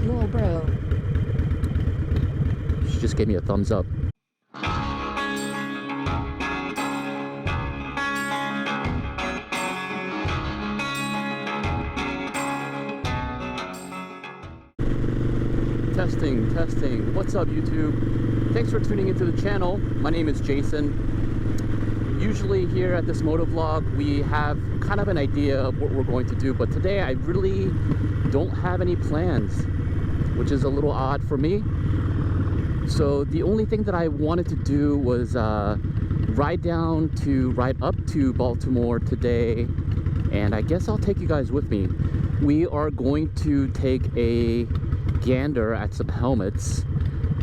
Whoa, bro. She just gave me a thumbs up. Testing, testing. What's up, YouTube? Thanks for tuning into the channel. My name is Jason. Usually here at this motovlog, we have kind of an idea of what we're going to do, but today I really don't have any plans, which is a little odd for me. So the only thing that I wanted to do was ride up to Baltimore today, and I guess I'll take you guys with me. We are going to take a gander at some helmets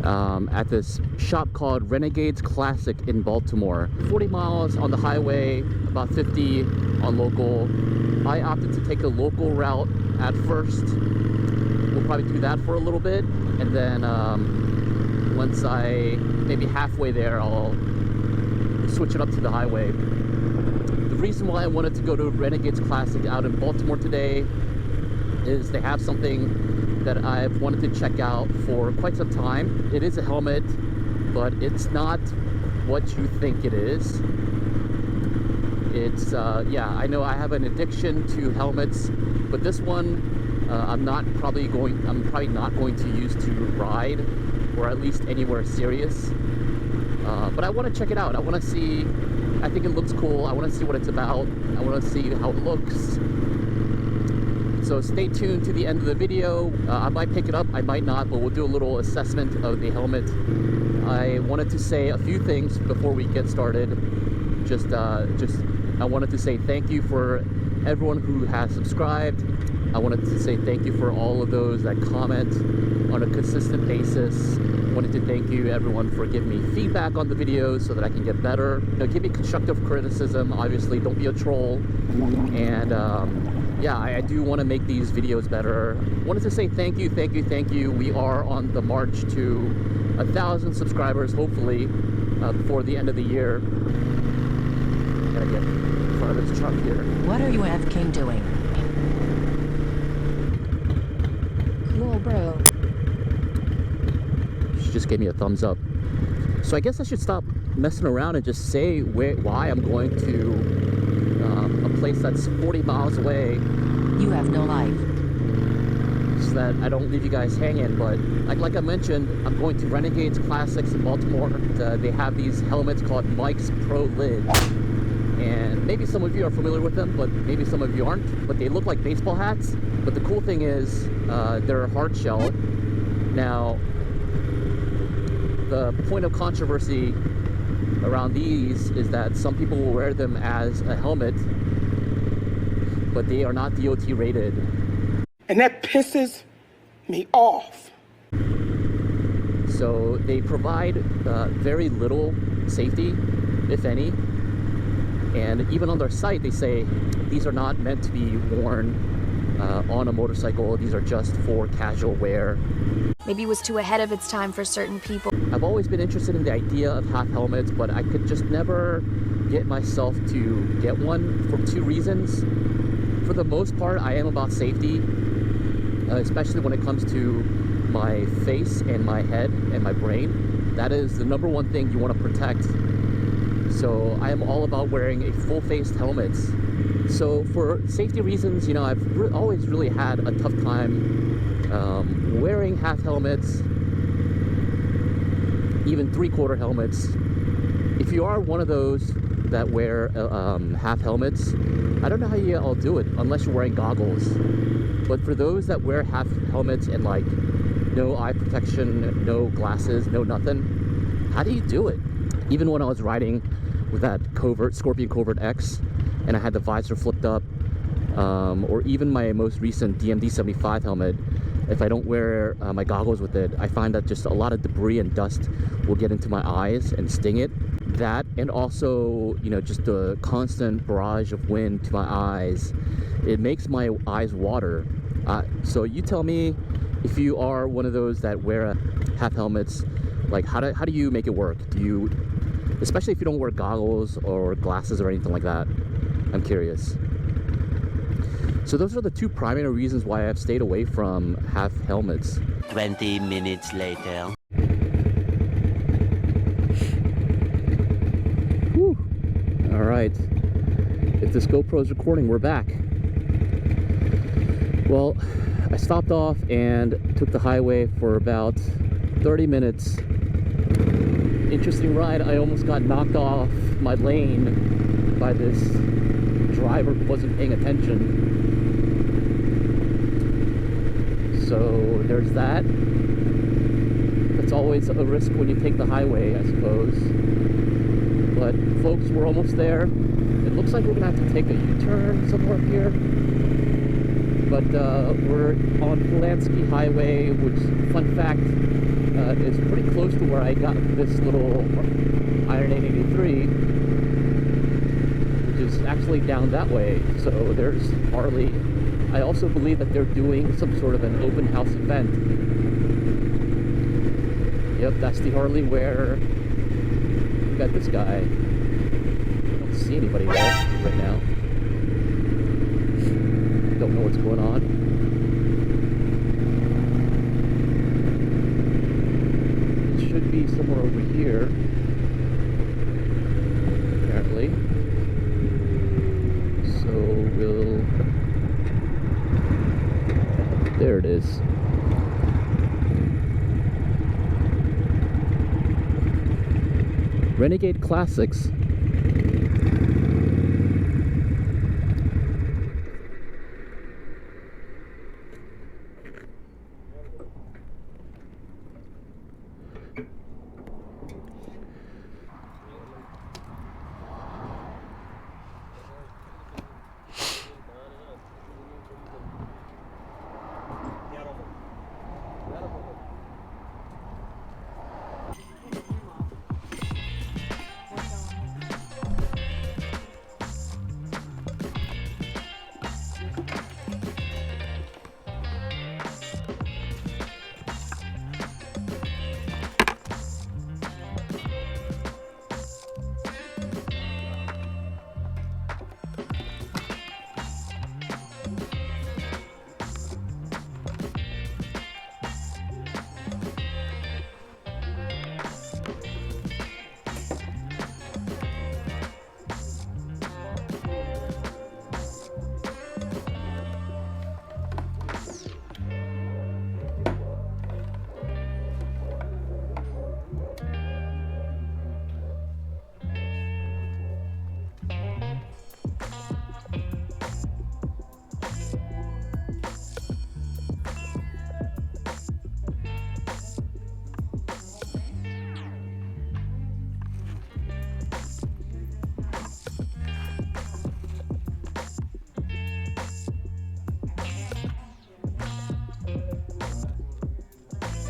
at this shop called Renegades Classic in Baltimore. 40 miles on the highway, about 50 on local. I opted to take a local route at first. We'll probably do that for a little bit, and then once maybe halfway there, I'll switch it up to the highway. The reason why I wanted to go to Renegades Classic out in Baltimore today is they have something that I've wanted to check out for quite some time. It is a helmet, but it's not what you think it is. It's, yeah, I know I have an addiction to helmets, but this one I'm probably not going to use to ride, or at least anywhere serious. But I want to check it out. I want to see, I think it looks cool. I want to see what it's about. I want to see how it looks. So stay tuned to the end of the video. I might pick it up, I might not, but we'll do a little assessment of the helmet. I wanted to say a few things before we get started. I wanted to say thank you for everyone who has subscribed. I wanted to say thank you for all of those that comment on a consistent basis. I wanted to thank you everyone for giving me feedback on the videos so that I can get better. You know, give me constructive criticism, obviously, don't be a troll. And yeah, I do want to make these videos better. I wanted to say thank you, thank you, thank you. We are on the march to 1,000 subscribers, hopefully, before the end of the year. Gotta get in front of this truck here. What are you FKing doing? Whoa, bro. She just gave me a thumbs up. So I guess I should stop messing around and just say why I'm going to a place that's 40 miles away. You have no life. So that I don't leave you guys hanging. But like I mentioned, I'm going to Renegades Classics in Baltimore. They have these helmets called Mike's Pro Lid. And maybe some of you are familiar with them, but maybe some of you aren't. But they look like baseball hats. But the cool thing is, they're hard shell. Now, the point of controversy around these is that some people will wear them as a helmet, but they are not DOT rated. And that pisses me off. So they provide very little safety, if any. And even on their site, they say these are not meant to be worn on a motorcycle. These are just for casual wear. Maybe it was too ahead of its time for certain people. I've always been interested in the idea of half helmets, but I could just never get myself to get one for two reasons. For the most part, I am about safety, especially when it comes to my face and my head and my brain. That is the number one thing you want to protect. So I am all about wearing a full-faced helmet. So for safety reasons, you know, I've always really had a tough time wearing half helmets, even three-quarter helmets. If you are one of those that wear half helmets, I don't know how you all do it unless you're wearing goggles. But for those that wear half helmets and like no eye protection, no glasses, no nothing, how do you do it? Even when I was riding with that Scorpion Covert X and I had the visor flipped up, or even my most recent DMD 75 helmet, if I don't wear my goggles with it, I find that just a lot of debris and dust will get into my eyes and sting it. That, and also, you know, just the constant barrage of wind to my eyes, it makes my eyes water. So you tell me, if you are one of those that wear half helmets, like how do you make it work? Do you, especially if you don't wear goggles or glasses or anything like that? I'm curious. So those are the two primary reasons why I've stayed away from half helmets. 20 minutes later. Whew. All right. If this GoPro is recording, we're back. Well, I stopped off and took the highway for about 30 minutes. Interesting ride. I almost got knocked off my lane by this driver who wasn't paying attention. So there's that. It's always a risk when you take the highway, I suppose. But folks, we're almost there. It looks like we're gonna have to take a U-turn somewhere here. But we're on Polanski Highway, which, fun fact, is pretty close to where I got this little Iron 883, which is actually down that way. So there's Harley. I also believe that they're doing some sort of an open house event. Yep, that's the Harley where we got this guy. I don't see anybody there right now. Don't know what's going on. It should be somewhere over here, apparently. So we'll... There it is. Renegade Classics.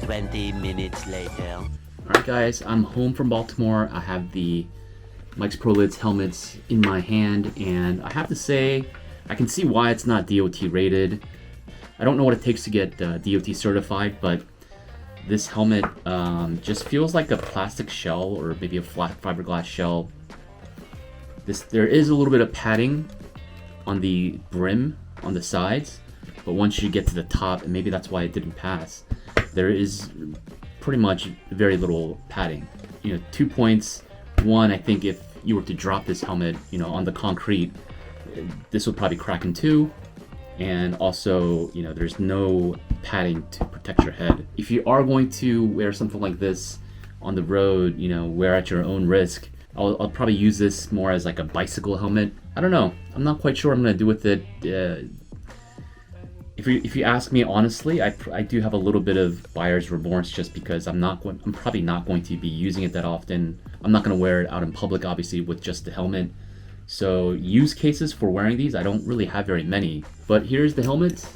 Twenty minutes later. Alright guys, I'm home from Baltimore. I have the Mike's Pro Lids helmets in my hand, and I have to say, I can see why it's not DOT rated. I don't know what it takes to get DOT certified, but this helmet just feels like a plastic shell or maybe a flat fiberglass shell. There is a little bit of padding on the brim on the sides, but once you get to the top, and maybe that's why it didn't pass, there is pretty much very little padding. 2 points. One, I think if you were to drop this helmet, on the concrete, this would probably crack in two. And also, there's no padding to protect your head. If you are going to wear something like this on the road, wear at your own risk. I'll probably use this more as like a bicycle helmet. I don't know. I'm not quite sure what I'm gonna do with it. If you ask me honestly, I do have a little bit of buyer's remorse just because I'm probably not going to be using it that often. I'm not going to wear it out in public, obviously, with just the helmet. So use cases for wearing these, I don't really have very many. But here's the helmet.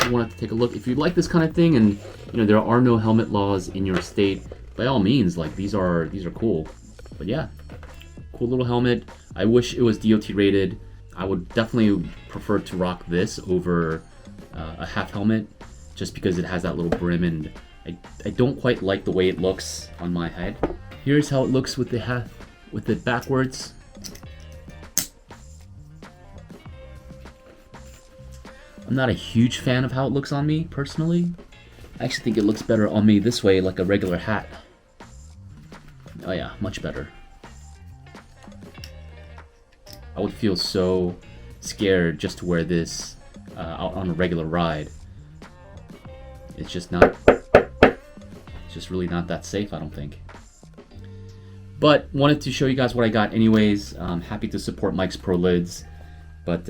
You want to take a look. If you like this kind of thing, and there are no helmet laws in your state, by all means, like these are cool. But yeah, cool little helmet. I wish it was DOT rated. I would definitely prefer to rock this over a half helmet, just because it has that little brim, and I don't quite like the way it looks on my head. Here's how it looks with it backwards. I'm not a huge fan of how it looks on me, personally. I actually think it looks better on me this way, like a regular hat. Oh yeah, much better. I would feel so scared just to wear this out on a regular ride. It's just not, it's just really not that safe, I don't think. But wanted to show you guys what I got anyways. Happy to support Mike's Pro Lids. But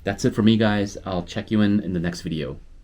that's it for me, guys. I'll check you in the next video.